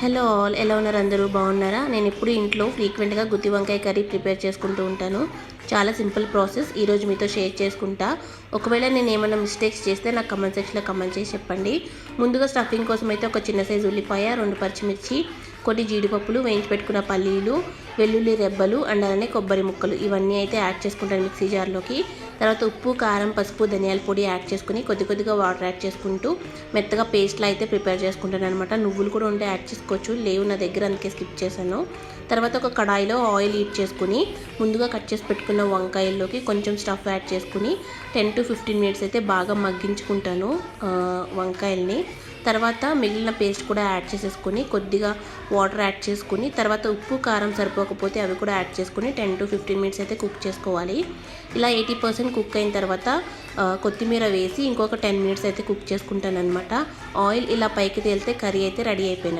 Hello all, ఎలా ఉన్నారు? అందరూ బాగున్నారా? నేను ఎప్పుడు ఇంట్లో ఫ్రీక్వెంట్గా గుత్తి వంకాయ కర్రీ ప్రిపేర్ చేసుకుంటూ ఉంటాను. చాలా సింపుల్ ప్రాసెస్ ఈరోజు మీతో షేర్ చేసుకుంటా. ఒకవేళ నేను ఏమైనా మిస్టేక్స్ చేస్తే నాకు కమెంట్ సెక్షన్లో కమెంట్ చేసి చెప్పండి. ముందుగా స్టఫింగ్ కోసం అయితే ఒక చిన్న సైజు ఉల్లిపాయ, 2 పచ్చిమిర్చి, కొన్ని జీడిపప్పులు, వేయించి పెట్టుకున్న పల్లీలు, వెల్లుల్లి రెబ్బలు అండ్ అలానే కొబ్బరి ముక్కలు ఇవన్నీ అయితే యాడ్ చేసుకుంటాను మిక్సీ జార్లోకి. తర్వాత ఉప్పు, కారం, పసుపు, ధనియాల పొడి యాడ్ చేసుకుని కొద్దిగా వాటర్ యాడ్ చేసుకుంటూ మెత్తగా పేస్ట్లా అయితే ప్రిపేర్ చేసుకుంటాను అనమాట. నువ్వులు కూడా ఉంటే యాడ్ చేసుకోవచ్చు, లేవు నా దగ్గర, అందుకే స్కిప్ చేశాను. తర్వాత ఒక కడాయిలో ఆయిల్ హీట్ చేసుకుని ముందుగా కట్ చేసి పెట్టుకున్న వంకాయల్లోకి కొంచెం స్టఫ్ యాడ్ చేసుకుని 10 to 15 మినిట్స్ అయితే బాగా మగ్గించుకుంటాను వంకాయల్ని. తర్వాత మిగిలిన పేస్ట్ కూడా యాడ్ చేసేసుకొని కొద్దిగా వాటర్ యాడ్ చేసుకుని తర్వాత ఉప్పు, కారం సరిపోకపోతే అవి కూడా యాడ్ చేసుకుని 10 to 15 మినిట్స్ అయితే కుక్ చేసుకోవాలి. ఇలా 80% కుక్ అయిన తర్వాత కొత్తిమీర వేసి ఇంకొక 10 మినిట్స్ అయితే కుక్ చేసుకుంటాను అనమాట. ఆయిల్ ఇలా పైకి తేలితే కర్రీ అయితే రెడీ అయిపోయినట్టు.